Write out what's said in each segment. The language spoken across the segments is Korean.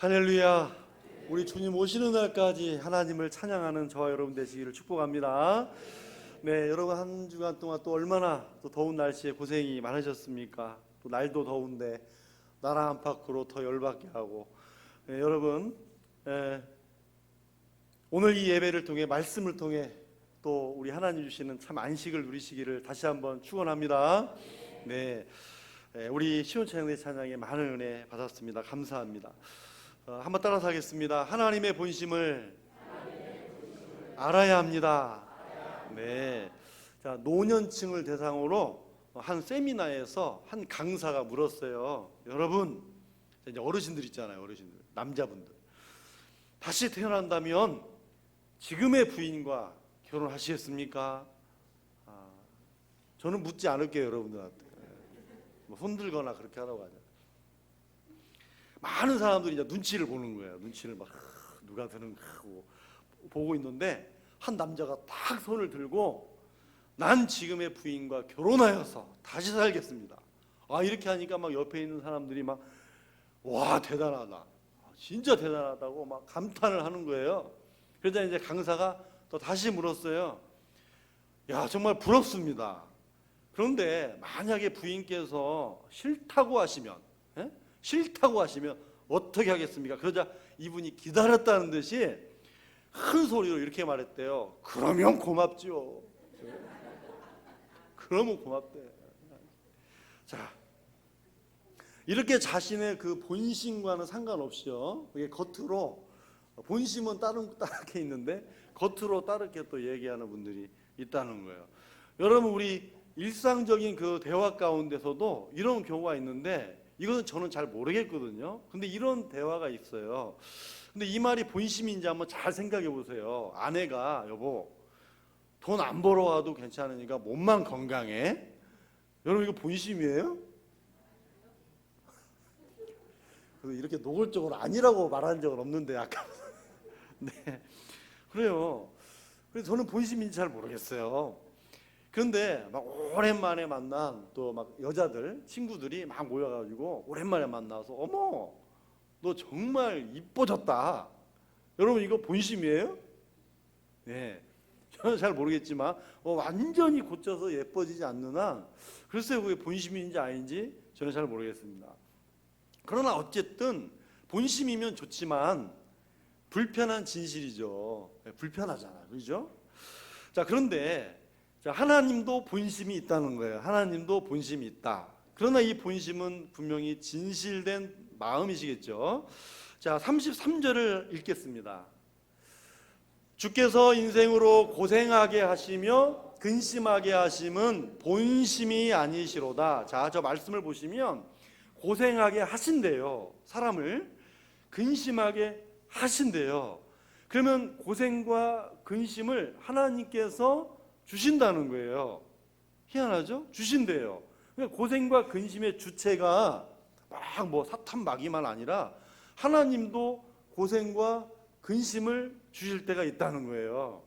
할렐루야. 우리 주님 오시는 날까지 하나님을 찬양하는 저와 여러분 되시기를 축복합니다. 네, 여러분 한 주간 동안 또 얼마나 또 더운 날씨에 고생이 많으셨습니까? 또 날도 더운데 나라 안팎으로 더 열받게 하고. 네, 여러분 오늘 이 예배를 통해 말씀을 통해 또 우리 하나님 주시는 참 안식을 누리시기를 다시 한번 축원합니다. 네, 우리 시온찬양대 찬양에 많은 은혜 받았습니다. 감사합니다. 한번 따라서 하겠습니다. 하나님의 본심을 알아야 합니다. 네. 자, 노년층을 대상으로 한 세미나에서 한 강사가 물었어요. 여러분, 이제 어르신들 있잖아요. 어르신들, 남자분들. 다시 태어난다면 지금의 부인과 결혼하시겠습니까? 저는 묻지 않을게요, 여러분들한테. 뭐 손들거나 그렇게 하라고 하죠. 많은 사람들이 이제 눈치를 보는 거예요. 눈치를 막 누가 드는 하고 보고 있는데 한 남자가 딱 손을 들고 난 지금의 부인과 결혼하여서 다시 살겠습니다. 이렇게 하니까 막 옆에 있는 사람들이 막 와 대단하다, 진짜 대단하다고 막 감탄을 하는 거예요. 그러자 이제 강사가 또 다시 물었어요. 야, 정말 부럽습니다. 그런데 만약에 부인께서 싫다고 하시면 어떻게 하겠습니까? 그러자 이분이 기다렸다는 듯이 큰 소리로 이렇게 말했대요. 그러면 고맙죠. 그러면 고맙대. 자, 이렇게 자신의 그 본심과는 상관없이요, 이게 겉으로 본심은 따르게 있는데 겉으로 따르게 또 얘기하는 분들이 있다는 거예요. 여러분, 우리 일상적인 그 대화 가운데서도 이런 경우가 있는데 이거는 저는 잘 모르겠거든요. 근데 이런 대화가 있어요. 근데 이 말이 본심인지 한번 잘 생각해 보세요. 아내가 여보 돈 안 벌어와도 괜찮으니까 몸만 건강해. 여러분 이거 본심이에요? 이렇게 노골적으로 아니라고 말한 적은 없는데 아까 네, 그래요. 그래서 저는 본심인지 잘 모르겠어요. 그런데 막 오랜만에 만난 또 막 여자들 친구들이 막 모여가지고 오랜만에 만나서 어머 너 정말 이뻐졌다. 여러분 이거 본심이에요? 네, 저는 잘 모르겠지만 완전히 고쳐서 예뻐지지 않는 한 글쎄요 그게 본심인지 아닌지 저는 잘 모르겠습니다. 그러나 어쨌든 본심이면 좋지만 불편한 진실이죠. 불편하잖아요, 그렇죠? 자, 그런데 하나님도 본심이 있다는 거예요. 하나님도 본심이 있다. 그러나 이 본심은 분명히 진실된 마음이시겠죠. 자, 33절을 읽겠습니다. 주께서 인생으로 고생하게 하시며 근심하게 하심은 본심이 아니시로다. 자, 저 말씀을 보시면 고생하게 하신대요. 사람을 근심하게 하신대요. 그러면 고생과 근심을 하나님께서 주신다는 거예요. 희한하죠? 주신대요. 그러니까 고생과 근심의 주체가 막 뭐 사탄 마귀만 아니라 하나님도 고생과 근심을 주실 때가 있다는 거예요.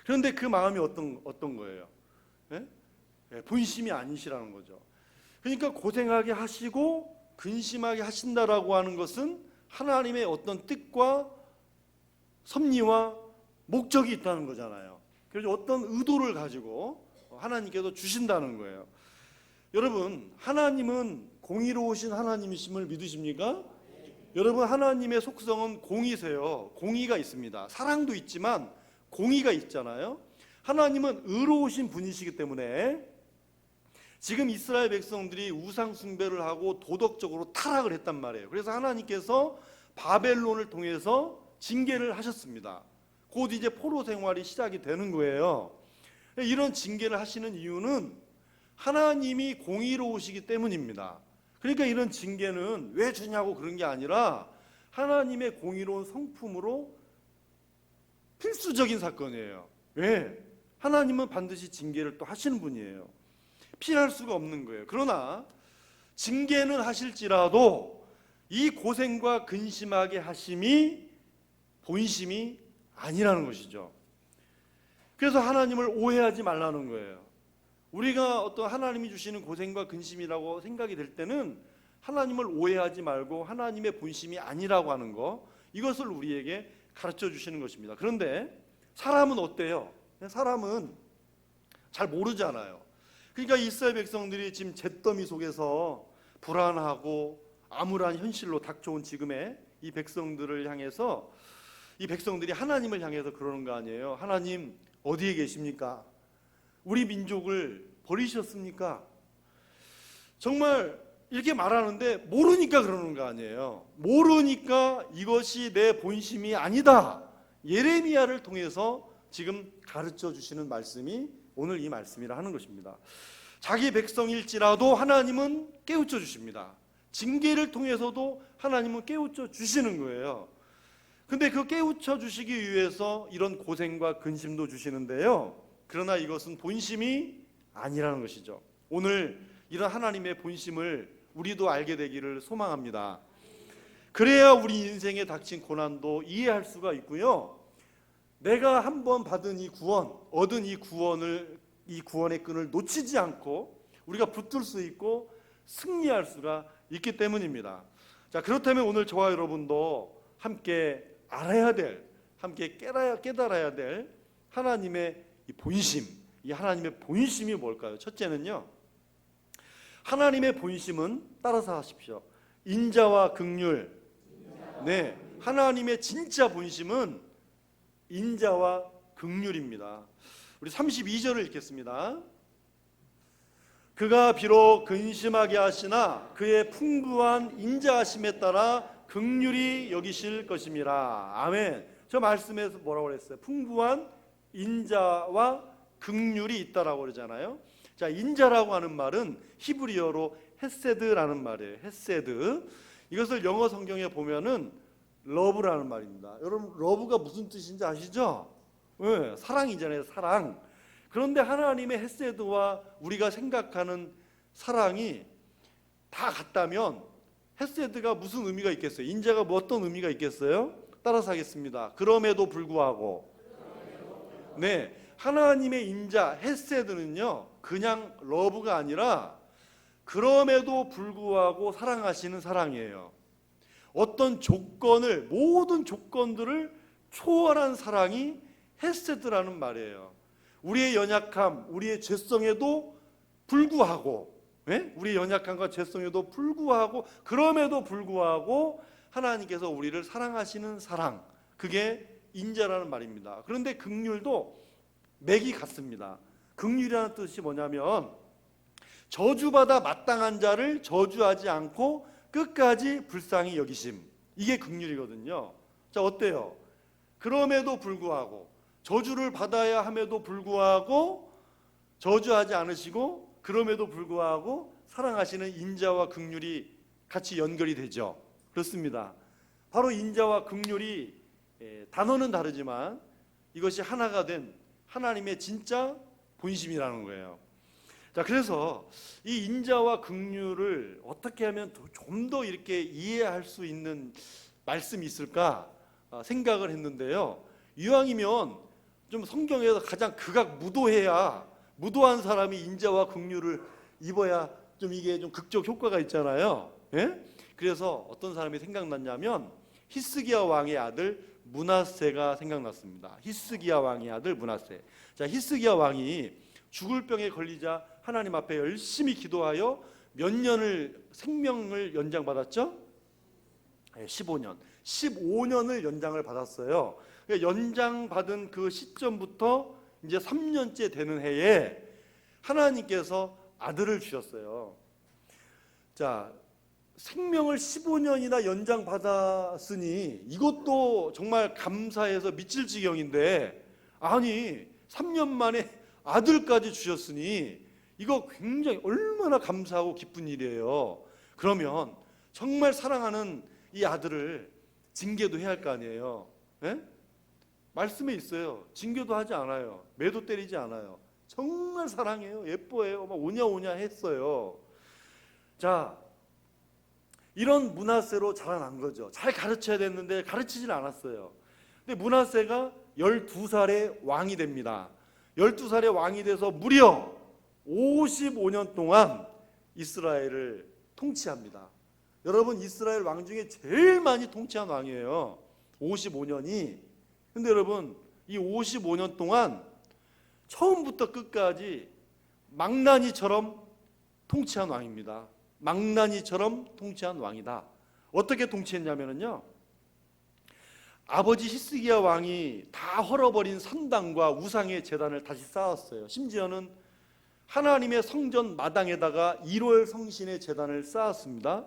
그런데 그 마음이 어떤 거예요? 예? 본심이 아니시라는 거죠. 그러니까 고생하게 하시고 근심하게 하신다라고 하는 것은 하나님의 어떤 뜻과 섭리와 목적이 있다는 거잖아요. 그래서 어떤 의도를 가지고 하나님께서 주신다는 거예요. 여러분, 하나님은 공의로우신 하나님이심을 믿으십니까? 여러분, 하나님의 속성은 공의세요. 공의가 있습니다. 사랑도 있지만 공의가 있잖아요. 하나님은 의로우신 분이시기 때문에 지금 이스라엘 백성들이 우상 숭배를 하고 도덕적으로 타락을 했단 말이에요. 그래서 하나님께서 바벨론을 통해서 징계를 하셨습니다. 곧 이제 포로 생활이 시작이 되는 거예요. 이런 징계를 하시는 이유는 하나님이 공의로우시기 때문입니다. 그러니까 이런 징계는 왜 주냐고 그런 게 아니라 하나님의 공의로운 성품으로 필수적인 사건이에요. 왜? 하나님은 반드시 징계를 또 하시는 분이에요. 피할 수가 없는 거예요. 그러나 징계는 하실지라도 이 고생과 근심하게 하심이 본심이 아니라는 것이죠. 그래서 하나님을 오해하지 말라는 거예요. 우리가 어떤 하나님이 주시는 고생과 근심이라고 생각이 될 때는 하나님을 오해하지 말고 하나님의 본심이 아니라고 하는 거, 이것을 우리에게 가르쳐 주시는 것입니다. 그런데 사람은 어때요? 사람은 잘 모르잖아요. 그러니까 이스라엘 백성들이 지금 잿더미 속에서 불안하고 암울한 현실로 닥쳐온 지금의 이 백성들을 향해서, 이 백성들이 하나님을 향해서 그러는 거 아니에요. 하나님 어디에 계십니까? 우리 민족을 버리셨습니까? 정말 이렇게 말하는데 모르니까 그러는 거 아니에요. 모르니까 이것이 내 본심이 아니다. 예레미야를 통해서 지금 가르쳐 주시는 말씀이 오늘 이 말씀이라 하는 것입니다. 자기 백성일지라도 하나님은 깨우쳐 주십니다. 징계를 통해서도 하나님은 깨우쳐 주시는 거예요. 근데 그 깨우쳐 주시기 위해서 이런 고생과 근심도 주시는데요, 그러나 이것은 본심이 아니라는 것이죠. 오늘 이런 하나님의 본심을 우리도 알게 되기를 소망합니다. 그래야 우리 인생에 닥친 고난도 이해할 수가 있고요, 내가 한번 받은 이 구원, 얻은 이 구원의 끈을 놓치지 않고 우리가 붙들 수 있고 승리할 수가 있기 때문입니다. 자, 그렇다면 오늘 저와 여러분도 함께 알아야 될, 함께 깨달아야 될 하나님의 이 본심, 이 하나님의 본심이 뭘까요? 첫째는요, 하나님의 본심은, 따라서 하십시오, 인자와 긍휼. 네, 하나님의 진짜 본심은 인자와 긍휼입니다. 우리 32절을 읽겠습니다. 그가 비록 근심하게 하시나 그의 풍부한 인자하심에 따라 긍휼히 여기실 것임이라. 아멘. 저 말씀에서 뭐라고 그랬어요? 풍부한 인자와 긍휼이 있다라고 그러잖아요. 자, 인자라고 하는 말은 히브리어로 헤세드라는 말이에요. 헤세드. 이것을 영어 성경에 보면은 러브라는 말입니다. 여러분, 러브가 무슨 뜻인지 아시죠? 네, 사랑이잖아요, 사랑. 그런데 하나님의 헤세드와 우리가 생각하는 사랑이 다 같다면 헤세드가 무슨 의미가 있겠어요? 인자가 뭐 어떤 의미가 있겠어요? 따라서 하겠습니다. 그럼에도 불구하고. 네, 하나님의 인자, 헤세드는요, 그냥 러브가 아니라 그럼에도 불구하고 사랑하시는 사랑이에요. 어떤 조건을, 모든 조건들을 초월한 사랑이 헤세드라는 말이에요. 우리의 연약함, 우리의 죄성에도 불구하고, 네? 우리의 연약함과 죄성에도 불구하고, 그럼에도 불구하고 하나님께서 우리를 사랑하시는 사랑, 그게 인자라는 말입니다. 그런데 긍휼도 맥이 같습니다. 긍휼이라는 뜻이 뭐냐면 저주받아 마땅한 자를 저주하지 않고 끝까지 불쌍히 여기심, 이게 긍휼이거든요. 자, 어때요? 그럼에도 불구하고, 저주를 받아야 함에도 불구하고 저주하지 않으시고 그럼에도 불구하고 사랑하시는 인자와 긍휼이 같이 연결이 되죠. 그렇습니다. 바로 인자와 긍휼이 단어는 다르지만 이것이 하나가 된 하나님의 진짜 본심이라는 거예요. 자, 그래서 이 인자와 긍휼을 어떻게 하면 좀 더 이렇게 이해할 수 있는 말씀이 있을까 생각을 했는데요, 이왕이면 좀 성경에서 가장 극악무도해야, 무도한 사람이 인자와 긍휼을 입어야 좀 이게 좀 극적 효과가 있잖아요. 예? 그래서 어떤 사람이 생각났냐면 히스기야 왕의 아들 므낫세가 생각났습니다. 히스기야 왕의 아들 므낫세. 자, 히스기야 왕이 죽을 병에 걸리자 하나님 앞에 열심히 기도하여 몇 년을 생명을 연장받았죠? 15년. 15년을 연장을 받았어요. 연장받은 그 시점부터 이제 3년째 되는 해에 하나님께서 아들을 주셨어요. 자, 생명을 15년이나 연장받았으니 이것도 정말 감사해서 미칠 지경인데, 아니 3년 만에 아들까지 주셨으니 이거 굉장히 얼마나 감사하고 기쁜 일이에요. 그러면 정말 사랑하는 이 아들을 징계도 해야 할 거 아니에요. 예? 말씀에 있어요. 징계도 하지 않아요. 매도 때리지 않아요. 정말 사랑해요. 예뻐해요. 막 오냐오냐 했어요. 자, 이런 므낫세로 자라난 거죠. 잘 가르쳐야 됐는데 가르치질 않았어요. 근데 므낫세가 12살에 왕이 됩니다. 12살에 왕이 돼서 무려 55년 동안 이스라엘을 통치합니다. 여러분 이스라엘 왕 중에 제일 많이 통치한 왕이에요. 55년이. 근데 여러분 이 55년 동안 처음부터 끝까지 망나니처럼 통치한 왕입니다. 망나니처럼 통치한 왕이다. 어떻게 통치했냐면요, 아버지 히스기야 왕이 다 헐어버린 산당과 우상의 제단을 다시 쌓았어요. 심지어는 하나님의 성전 마당에다가 1월 성신의 제단을 쌓았습니다.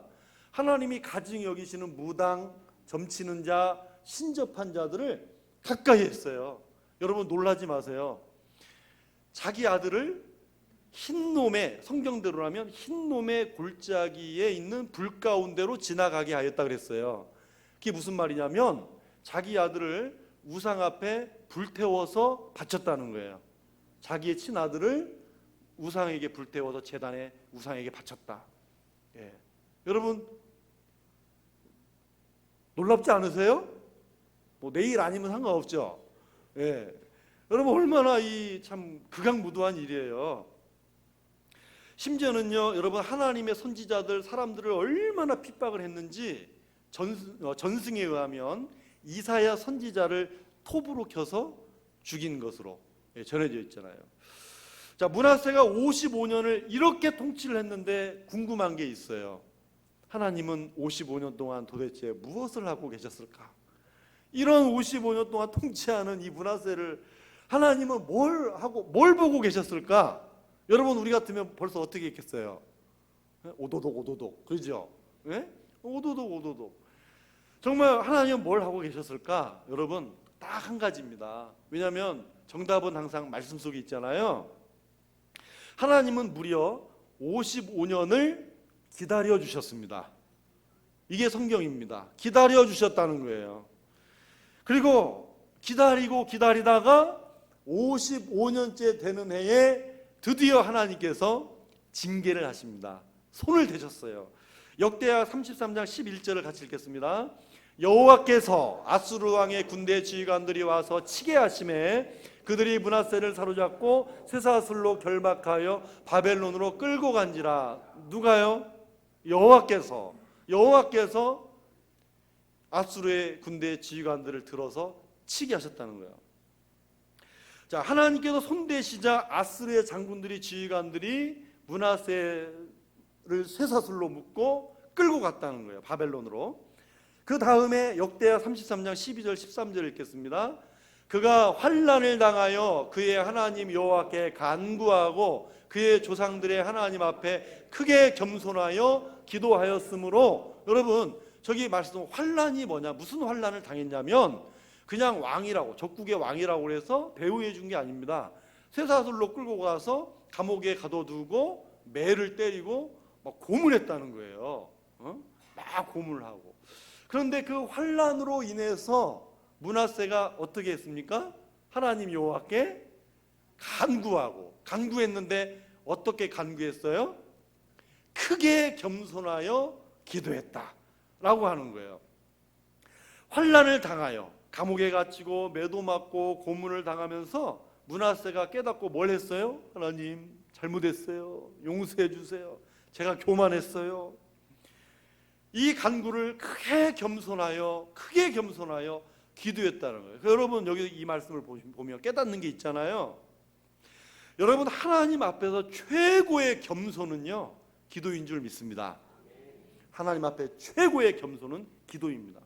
하나님이 가증히 여기시는 무당, 점치는 자, 신접한 자들을 가까이 했어요. 여러분 놀라지 마세요. 자기 아들을 흰놈의, 성경대로라면 흰놈의 골짜기에 있는 불 가운데로 지나가게 하였다 그랬어요. 그게 무슨 말이냐면 자기 아들을 우상 앞에 불태워서 바쳤다는 거예요. 자기의 친아들을 우상에게 불태워서 제단에 우상에게 바쳤다. 예. 여러분 놀랍지 않으세요? 뭐 내일 아니면 상관없죠. 예. 여러분 얼마나 이 참 극악무도한 일이에요. 심지어는요, 여러분 하나님의 선지자들 사람들을 얼마나 핍박을 했는지 전승에 의하면 이사야 선지자를 톱으로 켜서 죽인 것으로 전해져 있잖아요. 자, 므낫세가 55년을 이렇게 통치를 했는데 궁금한 게 있어요. 하나님은 55년 동안 도대체 무엇을 하고 계셨을까? 이런 55년 동안 통치하는 이 므낫세를 하나님은 뭘 보고 계셨을까? 여러분 우리 같으면 벌써 어떻게 했겠어요? 오도독 그러죠? 네? 오도독. 정말 하나님은 뭘 하고 계셨을까? 여러분 딱 한 가지입니다. 왜냐하면 정답은 항상 말씀 속에 있잖아요. 하나님은 무려 55년을 기다려 주셨습니다. 이게 성경입니다. 기다려 주셨다는 거예요. 그리고 기다리다가 55년째 되는 해에 드디어 하나님께서 징계를 하십니다. 손을 대셨어요. 역대하 33장 11절을 같이 읽겠습니다. 여호와께서 아수르 왕의 군대 지휘관들이 와서 치게 하심에 그들이 므낫세를 사로잡고 쇠사슬로 결박하여 바벨론으로 끌고 간지라. 누가요? 여호와께서 아수르의 군대 지휘관들을 들어서 치게 하셨다는 거예요. 자, 하나님께서 손대시자 아수르의 장군들이, 지휘관들이 므낫세를 쇠사슬로 묶고 끌고 갔다는 거예요. 바벨론으로. 그 다음에 역대하 33장 12절 13절 읽겠습니다. 그가 환난을 당하여 그의 하나님 여호와께 간구하고 그의 조상들의 하나님 앞에 크게 겸손하여 기도하였으므로. 여러분 저기 말씀 환난이 뭐냐, 무슨 환난을 당했냐면 그냥 왕이라고, 적국의 왕이라고 해서 배후해 준 게 아닙니다. 쇠사슬로 끌고 가서 감옥에 가둬두고 매를 때리고 막 고문했다는 거예요. 막 고문을 하고. 그런데 그 환난으로 인해서 므낫세가 어떻게 했습니까? 하나님 여호와께 간구했는데 어떻게 간구했어요? 크게 겸손하여 기도했다라고 하는 거예요. 환난을 당하여 감옥에 갇히고 매도 맞고 고문을 당하면서 므낫세가 깨닫고 뭘 했어요? 하나님 잘못했어요. 용서해 주세요. 제가 교만했어요. 이 간구를 크게 겸손하여 기도했다는 거예요. 여러분 여기 이 말씀을 보면 깨닫는 게 있잖아요. 여러분 하나님 앞에서 최고의 겸손은요 기도인 줄 믿습니다. 하나님 앞에 최고의 겸손은 기도입니다.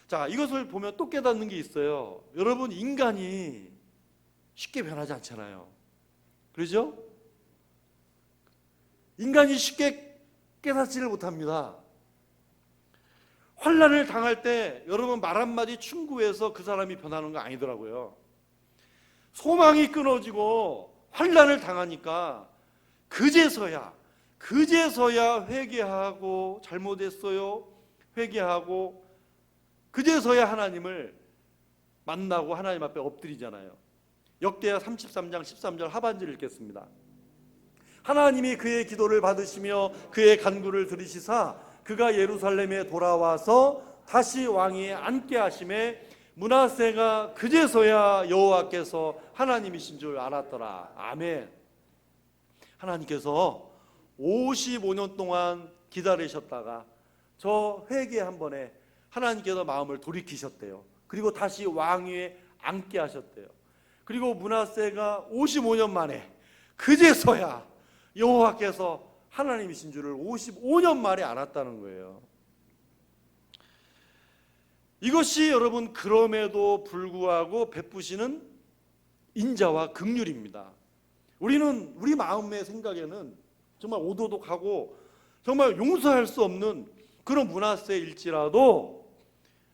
자, 이것을 보면 또 깨닫는 게 있어요. 여러분 인간이 쉽게 변하지 않잖아요. 그렇죠? 인간이 쉽게 깨닫지를 못합니다. 환난을 당할 때 여러분 말 한마디 충고해서 그 사람이 변하는 거 아니더라고요. 소망이 끊어지고 환난을 당하니까 그제서야 회개하고 잘못했어요 회개하고 그제서야 하나님을 만나고 하나님 앞에 엎드리잖아요. 역대하 33장 13절 하반절 읽겠습니다. 하나님이 그의 기도를 받으시며 그의 간구를 들으시사 그가 예루살렘에 돌아와서 다시 왕위에 앉게 하심에 므낫세가 그제서야 여호와께서 하나님이신 줄 알았더라. 아멘. 하나님께서 55년 동안 기다리셨다가 저 회개 한 번에 하나님께서 마음을 돌이키셨대요. 그리고 다시 왕위에 앉게 하셨대요. 그리고 므낫세가 55년 만에 그제서야 여호와께서 하나님이신 줄을 55년 만에 알았다는 거예요. 이것이 여러분 그럼에도 불구하고 베푸시는 인자와 긍휼입니다. 우리는 우리 마음의 생각에는 정말 오도독하고 정말 용서할 수 없는 그런 므낫세일지라도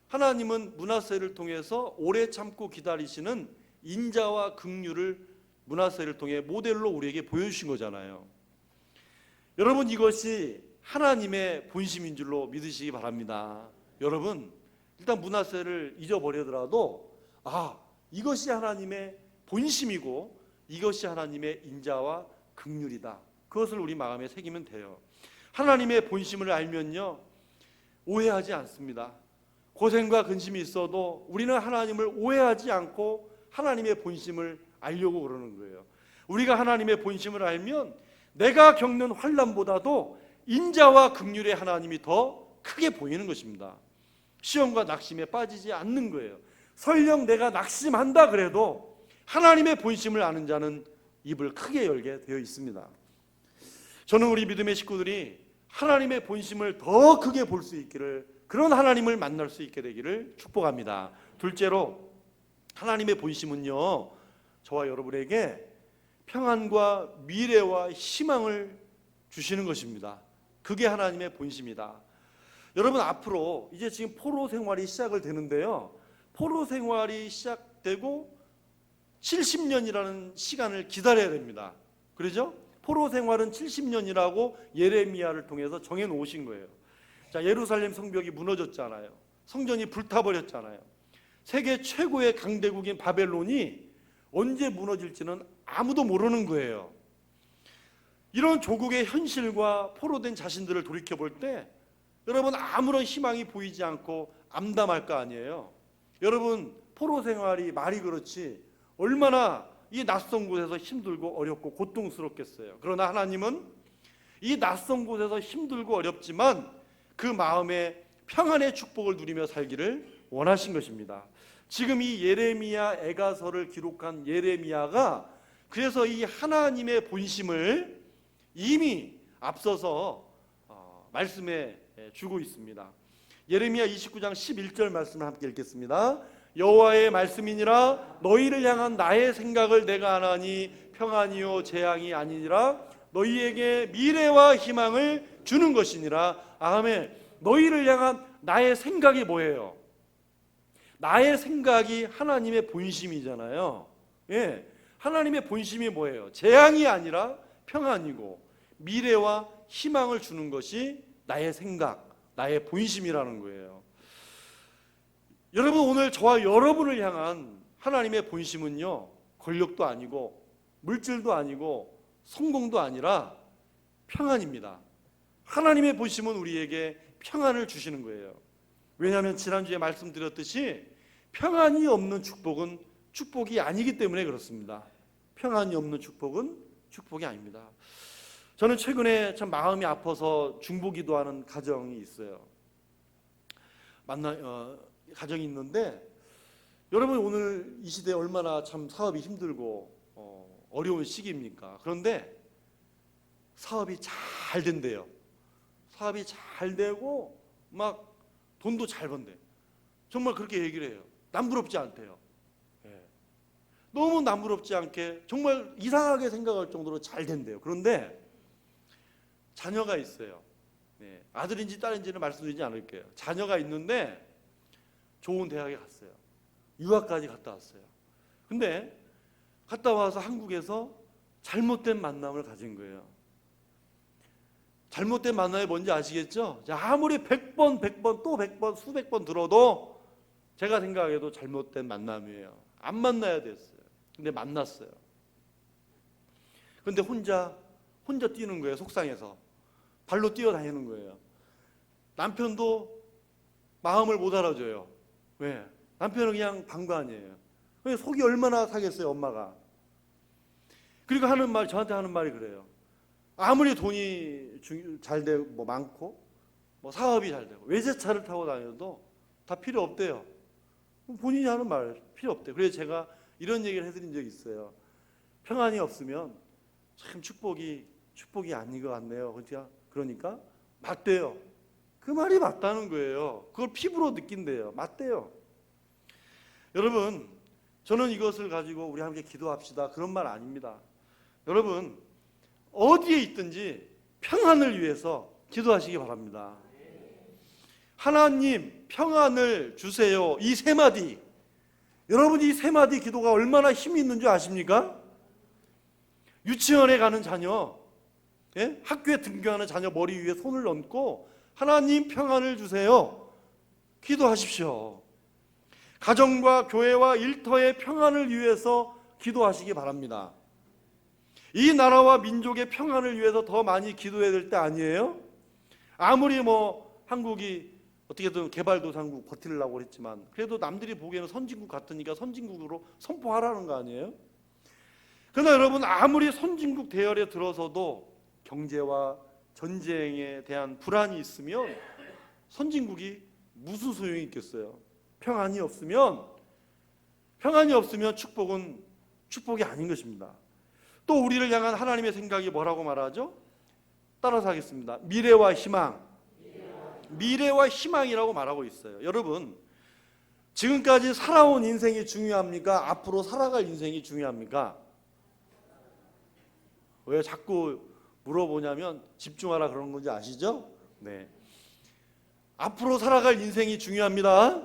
하나님은 므낫세를 통해서 오래 참고 기다리시는 인자와 긍휼을 므낫세를 통해 모델로 우리에게 보여주신 거잖아요. 여러분 이것이 하나님의 본심인 줄로 믿으시기 바랍니다. 여러분 일단 므낫세를 잊어버리더라도 이것이 하나님의 본심이고 이것이 하나님의 인자와 긍휼이다. 그것을 우리 마음에 새기면 돼요. 하나님의 본심을 알면요 오해하지 않습니다. 고생과 근심이 있어도 우리는 하나님을 오해하지 않고 하나님의 본심을 알려고 그러는 거예요. 우리가 하나님의 본심을 알면 내가 겪는 환난보다도 인자와 긍휼의 하나님이 더 크게 보이는 것입니다. 시험과 낙심에 빠지지 않는 거예요. 설령 내가 낙심한다 그래도 하나님의 본심을 아는 자는 입을 크게 열게 되어 있습니다. 저는 우리 믿음의 식구들이 하나님의 본심을 더 크게 볼 수 있기를, 그런 하나님을 만날 수 있게 되기를 축복합니다. 둘째로 하나님의 본심은요 저와 여러분에게 평안과 미래와 희망을 주시는 것입니다. 그게 하나님의 본심이다. 여러분 앞으로 이제 지금 포로 생활이 시작을 되는데요, 포로 생활이 시작되고 70년이라는 시간을 기다려야 됩니다. 그러죠? 포로 생활은 70년이라고 예레미야를 통해서 정해 놓으신 거예요. 자, 예루살렘 성벽이 무너졌잖아요. 성전이 불타버렸잖아요. 세계 최고의 강대국인 바벨론이 언제 무너질지는 아무도 모르는 거예요. 이런 조국의 현실과 포로된 자신들을 돌이켜볼 때 여러분 아무런 희망이 보이지 않고 암담할 거 아니에요. 여러분 포로 생활이 말이 그렇지 얼마나 이 낯선 곳에서 힘들고 어렵고 고통스럽겠어요. 그러나 하나님은 이 낯선 곳에서 힘들고 어렵지만 그 마음에 평안의 축복을 누리며 살기를 원하신 것입니다. 지금 이 예레미야 애가서를 기록한 예레미야가 그래서 이 하나님의 본심을 이미 앞서서 말씀해 주고 있습니다. 예레미야 29장 11절 말씀을 함께 읽겠습니다. 여호와의 말씀이니라 너희를 향한 나의 생각을 내가 아나니 평안이요 재앙이 아니니라 너희에게 미래와 희망을 주는 것이니라. 아멘. 너희를 향한 나의 생각이 뭐예요? 나의 생각이 하나님의 본심이잖아요. 예, 하나님의 본심이 뭐예요? 재앙이 아니라 평안이고 미래와 희망을 주는 것이 나의 생각, 나의 본심이라는 거예요. 여러분 오늘 저와 여러분을 향한 하나님의 본심은요 권력도 아니고 물질도 아니고 성공도 아니라 평안입니다. 하나님의 본심은 우리에게 평안을 주시는 거예요. 왜냐하면 지난주에 말씀드렸듯이 평안이 없는 축복은 축복이 아니기 때문에 그렇습니다. 평안이 없는 축복은 축복이 아닙니다. 저는 최근에 참 마음이 아파서 중보기도하는 가정이 있어요. 가정이 있는데 여러분 오늘 이 시대에 얼마나 참 사업이 힘들고 어려운 시기입니까? 그런데 사업이 잘 된대요. 사업이 잘 되고 막 돈도 잘 번대. 정말 그렇게 얘기를 해요. 남부럽지 않대요. 예. 너무 남부럽지 않게 정말 이상하게 생각할 정도로 잘 된대요. 그런데 자녀가 있어요. 네. 아들인지 딸인지는 말씀드리지 않을게요. 자녀가 있는데 좋은 대학에 갔어요. 유학까지 갔다 왔어요. 근데 갔다 와서 한국에서 잘못된 만남을 가진 거예요. 잘못된 만남이 뭔지 아시겠죠? 아무리 100번, 100번, 또 100번, 수백 번 들어도 제가 생각해도 잘못된 만남이에요. 안 만나야 됐어요. 근데 만났어요. 근데 혼자 뛰는 거예요. 속상해서. 발로 뛰어다니는 거예요. 남편도 마음을 못 알아줘요. 왜? 남편은 그냥 방관이에요. 속이 얼마나 상했어요, 엄마가. 그리고 저한테 하는 말이 그래요. 아무리 돈이 잘 되고 많고 뭐 사업이 잘 되고 외제차를 타고 다녀도 다 필요 없대요. 본인이 하는 말 필요 없대요. 그래서 제가 이런 얘기를 해드린 적이 있어요. 평안이 없으면 참 축복이 아닌 것 같네요. 그러니까 맞대요. 그 말이 맞다는 거예요. 그걸 피부로 느낀대요. 맞대요. 여러분, 저는 이것을 가지고 우리 함께 기도합시다 그런 말 아닙니다. 여러분, 어디에 있든지 평안을 위해서 기도하시기 바랍니다. 하나님 평안을 주세요. 이 세 마디, 여러분 이 세 마디 기도가 얼마나 힘이 있는 줄 아십니까? 유치원에 가는 자녀, 학교에 등교하는 자녀 머리 위에 손을 얹고 하나님 평안을 주세요 기도하십시오. 가정과 교회와 일터의 평안을 위해서 기도하시기 바랍니다. 이 나라와 민족의 평안을 위해서 더 많이 기도해야 될 때 아니에요? 아무리 한국이 어떻게든 개발도상국 버티려고 했지만 그래도 남들이 보기에는 선진국 같으니까 선진국으로 선포하라는 거 아니에요? 그러나 여러분, 아무리 선진국 대열에 들어서도 경제와 전쟁에 대한 불안이 있으면 선진국이 무슨 소용이 있겠어요? 평안이 없으면 축복이 아닌 것입니다. 또 우리를 향한 하나님의 생각이 뭐라고 말하죠? 따라서 하겠습니다. 미래와 희망이라고 말하고 있어요. 여러분, 지금까지 살아온 인생이 중요합니까? 앞으로 살아갈 인생이 중요합니까? 왜 자꾸 물어보냐면 집중하라 그러는 건지 아시죠? 네. 앞으로 살아갈 인생이 중요합니다.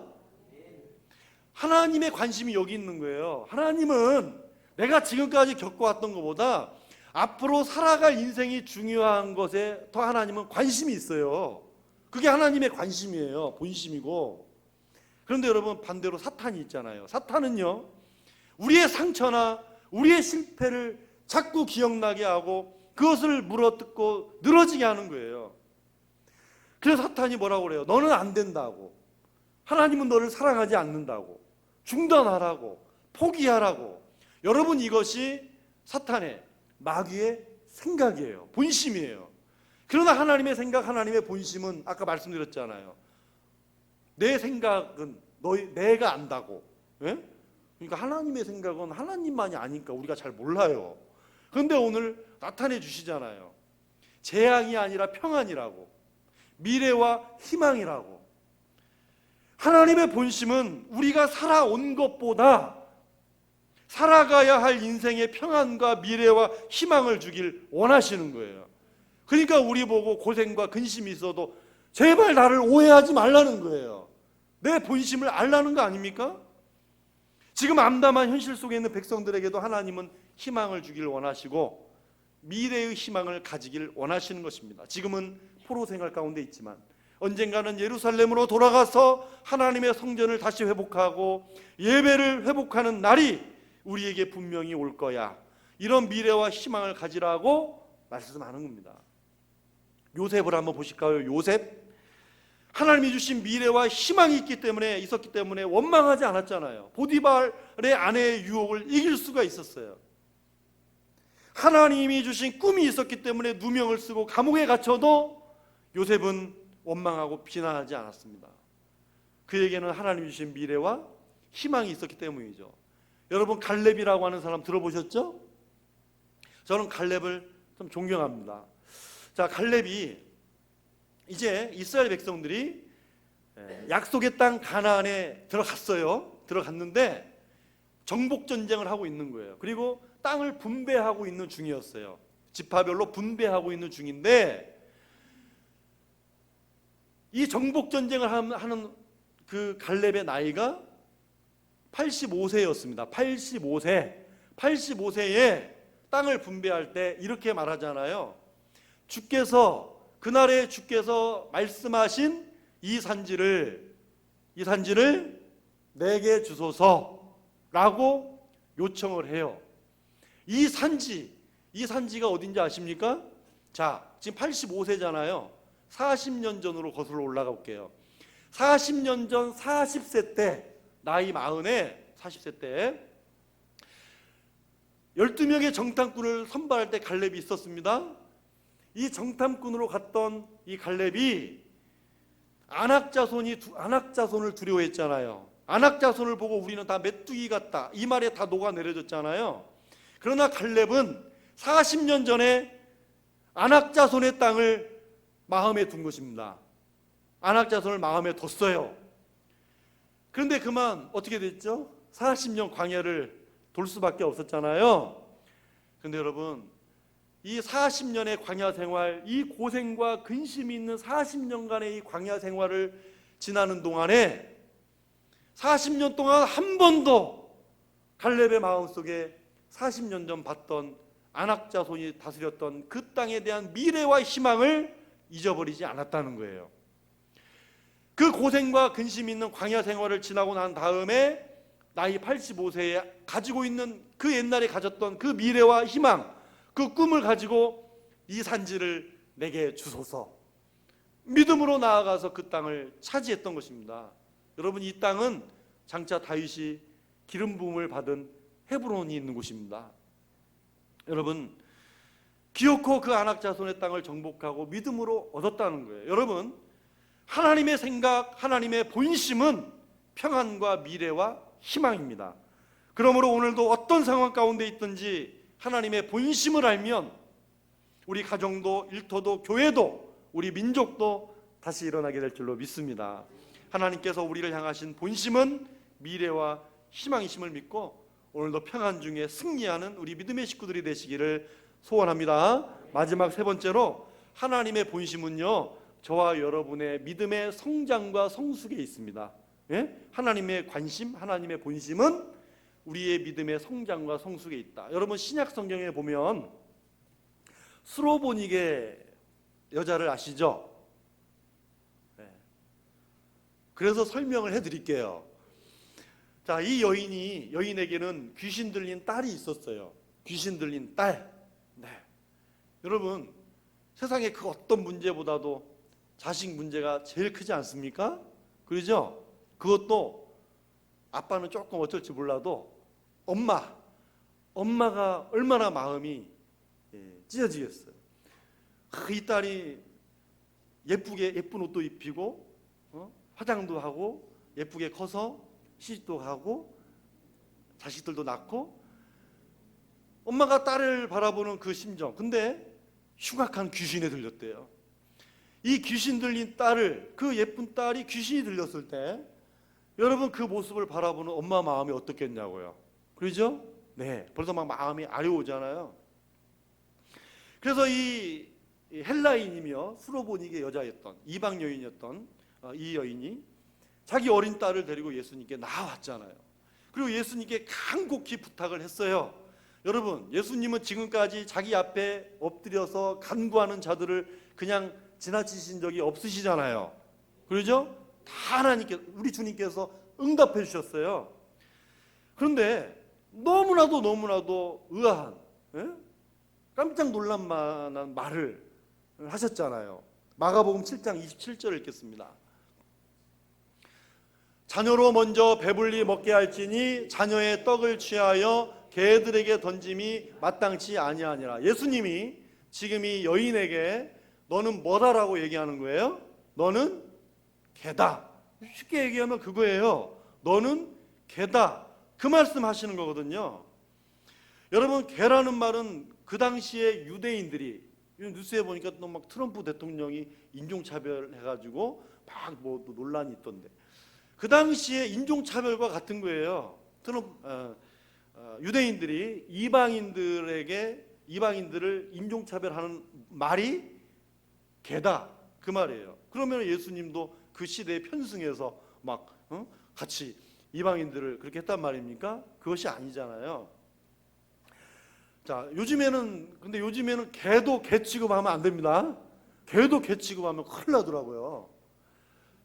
하나님의 관심이 여기 있는 거예요. 하나님은 내가 지금까지 겪어왔던 것보다 앞으로 살아갈 인생이 중요한 것에 더 하나님은 관심이 있어요. 그게 하나님의 관심이에요. 본심이고. 그런데 여러분, 반대로 사탄이 있잖아요. 사탄은요, 우리의 상처나 우리의 실패를 자꾸 기억나게 하고 그것을 물어뜯고 늘어지게 하는 거예요. 그래서 사탄이 뭐라고 그래요? 너는 안 된다고, 하나님은 너를 사랑하지 않는다고, 중단하라고, 포기하라고. 여러분, 이것이 사탄의, 마귀의 생각이에요. 본심이에요. 그러나 하나님의 생각, 하나님의 본심은 아까 말씀드렸잖아요. 내 생각은 내가 안다고. 예? 그러니까 하나님의 생각은 하나님만이 아니까 우리가 잘 몰라요. 그런데 오늘 나타내 주시잖아요. 재앙이 아니라 평안이라고, 미래와 희망이라고. 하나님의 본심은 우리가 살아온 것보다 살아가야 할 인생의 평안과 미래와 희망을 주길 원하시는 거예요. 그러니까 우리 보고 고생과 근심이 있어도 제발 나를 오해하지 말라는 거예요. 내 본심을 알라는 거 아닙니까? 지금 암담한 현실 속에 있는 백성들에게도 하나님은 희망을 주길 원하시고 미래의 희망을 가지길 원하시는 것입니다. 지금은 포로 생활 가운데 있지만 언젠가는 예루살렘으로 돌아가서 하나님의 성전을 다시 회복하고 예배를 회복하는 날이 우리에게 분명히 올 거야. 이런 미래와 희망을 가지라고 말씀하는 겁니다. 요셉을 한번 보실까요? 요셉, 하나님이 주신 미래와 희망이 있었기 때문에 원망하지 않았잖아요. 보디발의 아내의 유혹을 이길 수가 있었어요. 하나님이 주신 꿈이 있었기 때문에 누명을 쓰고 감옥에 갇혀도 요셉은 원망하고 비난하지 않았습니다. 그에게는 하나님이 주신 미래와 희망이 있었기 때문이죠. 여러분, 갈렙이라고 하는 사람 들어보셨죠? 저는 갈렙을 좀 존경합니다. 자, 갈렙이 이제 이스라엘 백성들이 약속의 땅 가나안에 들어갔는데 정복 전쟁을 하고 있는 거예요. 그리고 땅을 분배하고 있는 중이었어요. 지파별로 분배하고 있는 중인데 이 정복 전쟁을 하는 그 갈렙의 나이가 85세였습니다. 85세에 땅을 분배할 때 이렇게 말하잖아요. 그날에 주께서 말씀하신 이 산지를 내게 주소서라고 요청을 해요. 이 산지가 어딘지 아십니까? 자, 지금 85세잖아요. 40년 전으로 거슬러 올라가 볼게요. 40년 전 40세 때, 나이 40세 때 12명의 정탐꾼을 선발할 때 갈렙이 있었습니다. 이 정탐꾼으로 갔던 이 갈렙이 안악자손을 두려워했잖아요. 안악자손을 보고 우리는 다 메뚜기 같다, 이 말에 다 녹아내려졌잖아요. 그러나 갈렙은 40년 전에 안악자손의 땅을 마음에 둔 것입니다. 안악자손을 마음에 뒀어요. 그런데 그만 어떻게 됐죠? 40년 광야를 돌 수밖에 없었잖아요. 그런데 여러분, 이 40년의 광야 생활, 이 고생과 근심이 있는 40년간의 이 광야 생활을 지나는 동안에 40년 동안 한 번도 갈렙의 마음속에 40년 전 봤던 안악자손이 다스렸던 그 땅에 대한 미래와 희망을 잊어버리지 않았다는 거예요. 그 고생과 근심이 있는 광야 생활을 지나고 난 다음에 나이 85세에 가지고 있는 그 옛날에 가졌던 그 미래와 희망, 그 꿈을 가지고 이 산지를 내게 주소서, 믿음으로 나아가서 그 땅을 차지했던 것입니다. 여러분, 이 땅은 장차 다윗이 기름 부음을 받은 헤브론이 있는 곳입니다. 여러분, 기어코 그 안악자손의 땅을 정복하고 믿음으로 얻었다는 거예요. 여러분, 하나님의 생각, 하나님의 본심은 평안과 미래와 희망입니다. 그러므로 오늘도 어떤 상황 가운데 있든지 하나님의 본심을 알면 우리 가정도, 일터도, 교회도, 우리 민족도 다시 일어나게 될 줄로 믿습니다. 하나님께서 우리를 향하신 본심은 미래와 희망이심을 믿고 오늘도 평안 중에 승리하는 우리 믿음의 식구들이 되시기를 소원합니다. 마지막 세 번째로, 하나님의 본심은요, 저와 여러분의 믿음의 성장과 성숙에 있습니다. 예? 하나님의 관심, 하나님의 본심은 우리의 믿음의 성장과 성숙에 있다. 여러분, 신약 성경에 보면 수로보닉의 여자를 아시죠? 네. 그래서 설명을 해드릴게요. 자, 이 여인에게는 귀신 들린 딸이 있었어요. 귀신 들린 딸. 네. 여러분, 세상에 그 어떤 문제보다도 자식 문제가 제일 크지 않습니까? 그러죠? 그것도 아빠는 조금 어쩔지 몰라도 엄마가 얼마나 마음이 찢어지겠어요. 이 딸이 예쁜 옷도 입히고 화장도 하고 예쁘게 커서 시집도 가고 자식들도 낳고, 엄마가 딸을 바라보는 그 심정. 근데 흉악한 귀신에 들렸대요. 이 귀신 들린 딸을, 그 예쁜 딸이 귀신이 들렸을 때 여러분, 그 모습을 바라보는 엄마 마음이 어떻겠냐고요. 그러죠? 네, 벌써 막 마음이 아려오잖아요. 그래서 이 헬라인이며 수로보닉의 여자였던, 이방 여인이었던 이 여인이 자기 어린 딸을 데리고 예수님께 나왔잖아요. 그리고 예수님께 간곡히 부탁을 했어요. 여러분, 예수님은 지금까지 자기 앞에 엎드려서 간구하는 자들을 그냥 지나치신 적이 없으시잖아요. 그러죠? 다 하나님께, 우리 주님께서 응답해 주셨어요. 그런데 너무나도 의아한, 깜짝 놀란 만한 말을 하셨잖아요. 마가복음 7장 27절을 읽겠습니다. 자녀로 먼저 배불리 먹게 할지니 자녀의 떡을 취하여 개들에게 던짐이 마땅치 아니하니라. 예수님이 지금 이 여인에게 너는 뭐다라고 얘기하는 거예요? 너는 개다. 쉽게 얘기하면 그거예요. 너는 개다. 그 말씀 하시는 거거든요. 여러분, 개라는 말은 그 당시에 유대인들이, 뉴스에 보니까 또 막 트럼프 대통령이 인종차별 해가지고 막 뭐 논란이 있던데, 그 당시에 인종차별과 같은 거예요. 유대인들이 이방인들을 인종차별하는 말이 개다, 그 말이에요. 그러면 예수님도 그 시대에 편승해서 막 같이 이방인들을 그렇게 했단 말입니까? 그것이 아니잖아요. 자, 요즘에는 개도 개 취급하면 안 됩니다. 개도 개 취급하면 큰일 나더라고요.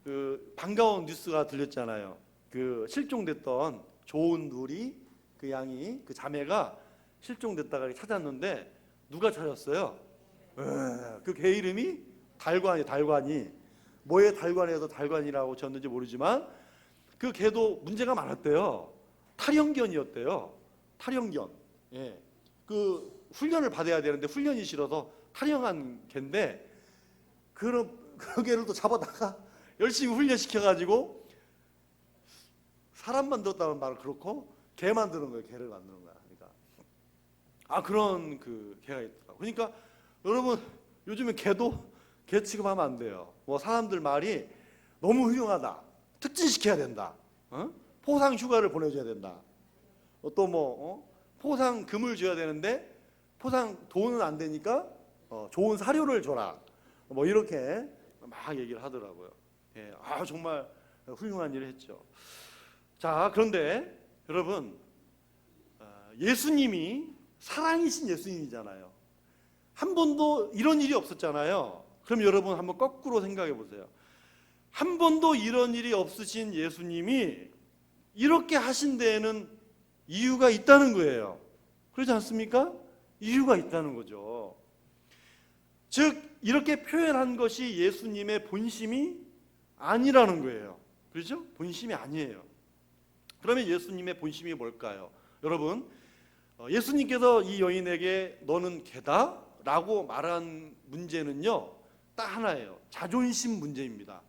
그 반가운 뉴스가 들렸잖아요. 그 실종됐던 좋은 누리, 그 양이, 그 자매가 실종됐다가 찾았는데 누가 찾았어요? 그 개 이름이 달관이. 뭐에 달관에서 달관이라고 지었는지 모르지만 그 개도 문제가 많았대요. 탈영견이었대요. 탈영견. 예. 그 훈련을 받아야 되는데 훈련이 싫어서 탈영한 개인데, 그 개를 또 잡아다가 열심히 훈련시켜가지고 사람 만들었다는 말은 그렇고 개 만드는 거예요. 개를 만드는 거야. 그러니까 그런 그 개가 있더라고. 그러니까 여러분 요즘에 개도 개 취급하면 안 돼요. 뭐 사람들 말이 너무 훌륭하다, 특진시켜야 된다, 포상 휴가를 보내줘야 된다, 또 뭐 포상 금을 줘야 되는데 포상 돈은 안 되니까 좋은 사료를 줘라, 뭐 이렇게 막 얘기를 하더라고요. 예, 정말 훌륭한 일을 했죠. 자, 그런데 여러분, 예수님이 사랑이신 예수님이잖아요. 한 번도 이런 일이 없었잖아요. 그럼 여러분 한번 거꾸로 생각해 보세요. 한 번도 이런 일이 없으신 예수님이 이렇게 하신 데에는 이유가 있다는 거예요. 그렇지 않습니까? 이유가 있다는 거죠. 즉 이렇게 표현한 것이 예수님의 본심이 아니라는 거예요. 그렇죠? 본심이 아니에요. 그러면 예수님의 본심이 뭘까요? 여러분, 예수님께서 이 여인에게 너는 개다 라고 말한 문제는요, 딱 하나예요. 자존심 문제입니다.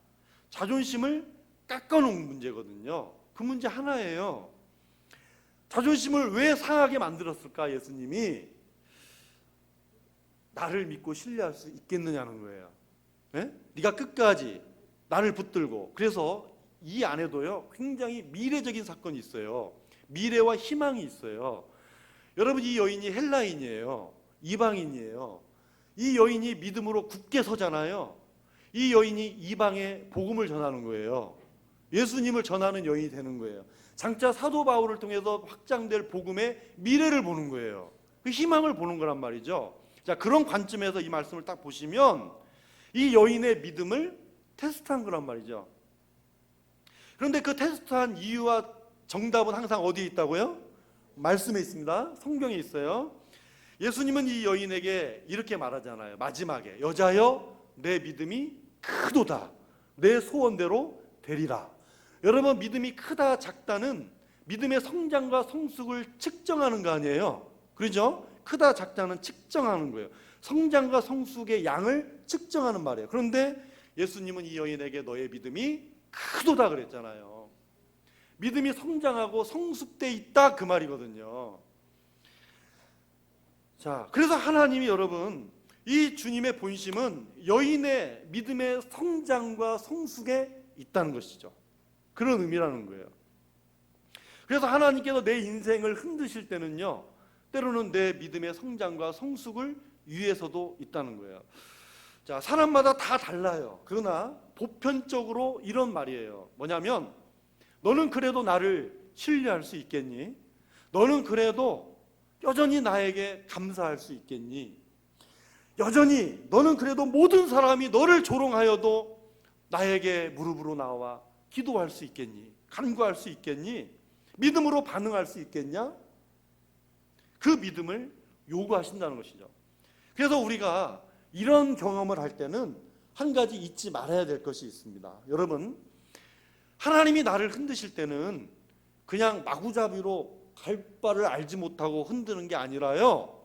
자존심을 깎아놓은 문제거든요. 그 문제 하나예요. 자존심을 왜 상하게 만들었을까? 예수님이 나를 믿고 신뢰할 수 있겠느냐는 거예요. 네? 네가 끝까지 나를 붙들고. 그래서 이 안에도요 굉장히 미래적인 사건이 있어요. 미래와 희망이 있어요. 여러분, 이 여인이 헬라인이에요. 이방인이에요. 이 여인이 믿음으로 굳게 서잖아요. 이 여인이 이방에 복음을 전하는 거예요. 예수님을 전하는 여인이 되는 거예요. 장차 사도 바울을 통해서 확장될 복음의 미래를 보는 거예요. 그 희망을 보는 거란 말이죠. 자, 그런 관점에서 이 말씀을 딱 보시면 이 여인의 믿음을 테스트한 거란 말이죠. 그런데 그 테스트한 이유와 정답은 항상 어디에 있다고요? 말씀에 있습니다. 성경에 있어요. 예수님은 이 여인에게 이렇게 말하잖아요. 마지막에 여자여 내 믿음이 크도다. 내 소원대로 되리라. 여러분, 믿음이 크다 작다는 믿음의 성장과 성숙을 측정하는 거 아니에요? 그렇죠? 크다 작다는 측정하는 거예요. 성장과 성숙의 양을 측정하는 말이에요. 그런데 예수님은 이 여인에게 너의 믿음이 크도다 그랬잖아요. 믿음이 성장하고 성숙돼 있다 그 말이거든요. 자, 그래서 하나님이 여러분 이 주님의 본심은 여인의 믿음의 성장과 성숙에 있다는 것이죠. 그런 의미라는 거예요. 그래서 하나님께서 내 인생을 흔드실 때는요, 때로는 내 믿음의 성장과 성숙을 위해서도 있다는 거예요. 자, 사람마다 다 달라요. 그러나 보편적으로 이런 말이에요. 뭐냐면 너는 그래도 나를 신뢰할 수 있겠니? 너는 그래도 여전히 나에게 감사할 수 있겠니? 여전히 너는 그래도 모든 사람이 너를 조롱하여도 나에게 무릎으로 나와 기도할 수 있겠니? 간구할 수 있겠니? 믿음으로 반응할 수 있겠냐? 그 믿음을 요구하신다는 것이죠. 그래서 우리가 이런 경험을 할 때는 한 가지 잊지 말아야 될 것이 있습니다. 여러분, 하나님이 나를 흔드실 때는 그냥 마구잡이로 갈 바를 알지 못하고 흔드는 게 아니라요,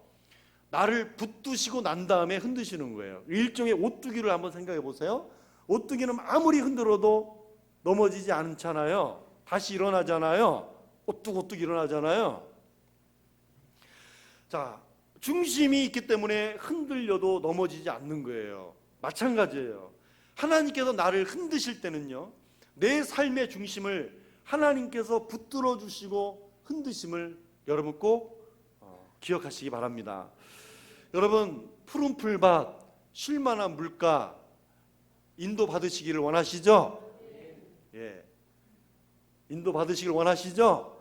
나를 붙드시고 난 다음에 흔드시는 거예요. 일종의 오뚜기를 한번 생각해 보세요. 오뚜기는 아무리 흔들어도 넘어지지 않잖아요. 다시 일어나잖아요. 오뚝오뚝 일어나잖아요. 자, 중심이 있기 때문에 흔들려도 넘어지지 않는 거예요. 마찬가지예요. 하나님께서 나를 흔드실 때는요, 내 삶의 중심을 하나님께서 붙들어 주시고 흔드심을 여러분 꼭 기억하시기 바랍니다. 여러분, 푸른 풀밭, 쉴만한 물가 인도 받으시기를 원하시죠? 예, 인도 받으시기를 원하시죠?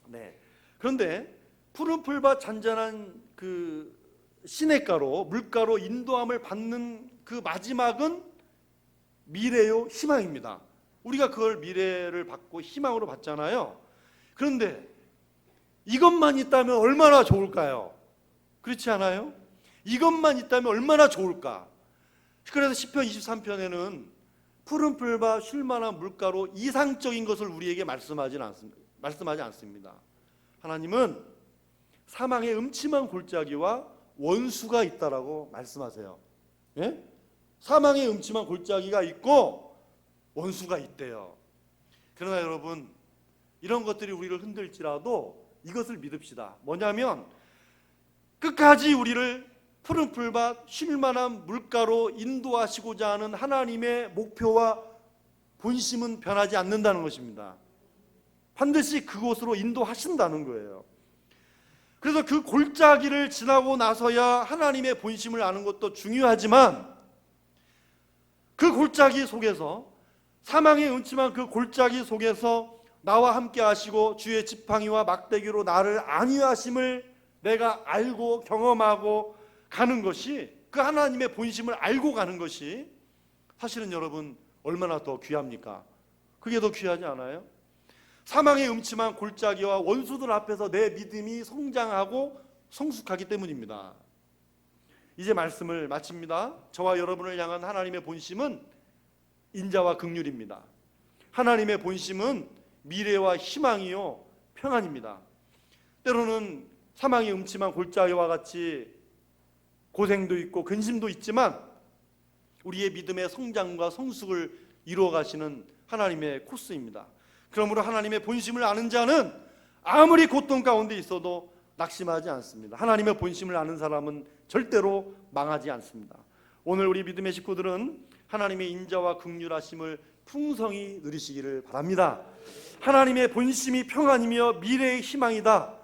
네. 그런데 푸른 풀밭 잔잔한 그 시냇가로, 물가로 인도함을 받는 그 마지막은 미래요, 희망입니다. 우리가 그걸 미래를 받고 희망으로 받잖아요. 그런데 이것만 있다면 얼마나 좋을까요? 그렇지 않아요? 이것만 있다면 얼마나 좋을까? 그래서 시편 23편에는 푸른 풀과 쉴만한 물가로 이상적인 것을 우리에게 말씀하지 않습니다. 하나님은 사망의 음침한 골짜기와 원수가 있다라고 말씀하세요. 예? 사망의 음침한 골짜기가 있고 원수가 있대요. 그러나 여러분, 이런 것들이 우리를 흔들지라도 이것을 믿읍시다. 뭐냐면 끝까지 우리를 푸른 풀밭 쉴만한 물가로 인도하시고자 하는 하나님의 목표와 본심은 변하지 않는다는 것입니다. 반드시 그곳으로 인도하신다는 거예요. 그래서 그 골짜기를 지나고 나서야 하나님의 본심을 아는 것도 중요하지만, 그 골짜기 속에서, 사망의 음침한 그 골짜기 속에서 나와 함께 하시고 주의 지팡이와 막대기로 나를 안위하심을 내가 알고 경험하고 가는 것이, 그 하나님의 본심을 알고 가는 것이 사실은 여러분 얼마나 더 귀합니까? 그게 더 귀하지 않아요? 사망의 음침한 골짜기와 원수들 앞에서 내 믿음이 성장하고 성숙하기 때문입니다. 이제 말씀을 마칩니다. 저와 여러분을 향한 하나님의 본심은 인자와 긍휼입니다. 하나님의 본심은 미래와 희망이요 평안입니다. 때로는 사망이 음침한 골짜기와 같이 고생도 있고 근심도 있지만 우리의 믿음의 성장과 성숙을 이루어 가시는 하나님의 코스입니다. 그러므로 하나님의 본심을 아는 자는 아무리 고통 가운데 있어도 낙심하지 않습니다. 하나님의 본심을 아는 사람은 절대로 망하지 않습니다. 오늘 우리 믿음의 식구들은 하나님의 인자와 긍휼하심을 풍성히 누리시기를 바랍니다. 하나님의 본심이 평안이며 미래의 희망이다.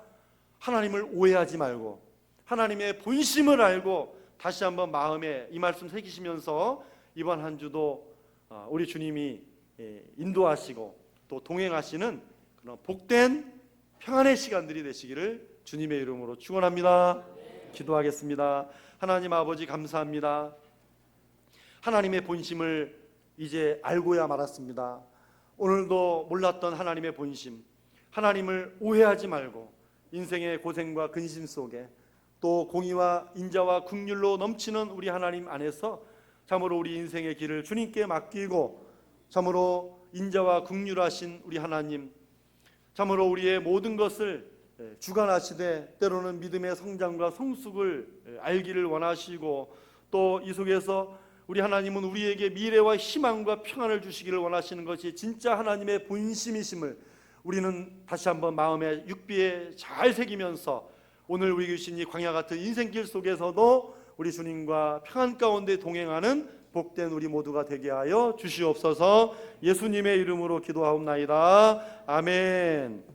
하나님을 오해하지 말고 하나님의 본심을 알고 다시 한번 마음에 이 말씀 새기시면서 이번 한 주도 우리 주님이 인도하시고 또 동행하시는 그런 복된 평안의 시간들이 되시기를 주님의 이름으로 축원합니다. 기도하겠습니다. 하나님 아버지 감사합니다. 하나님의 본심을 이제 알고야 말았습니다. 오늘도 몰랐던 하나님의 본심, 하나님을 오해하지 말고 인생의 고생과 근심 속에 또 공의와 인자와 긍휼로 넘치는 우리 하나님 안에서 참으로 우리 인생의 길을 주님께 맡기고 참으로 인자와 긍휼하신 우리 하나님, 참으로 우리의 모든 것을 주관하시되 때로는 믿음의 성장과 성숙을 알기를 원하시고 또 이 속에서 우리 하나님은 우리에게 미래와 희망과 평안을 주시기를 원하시는 것이 진짜 하나님의 본심이심을 우리는 다시 한번 마음의 육비에 잘 새기면서 오늘 우리 주신 이 광야 같은 인생길 속에서도 우리 주님과 평안 가운데 동행하는 복된 우리 모두가 되게 하여 주시옵소서. 예수님의 이름으로 기도하옵나이다. 아멘.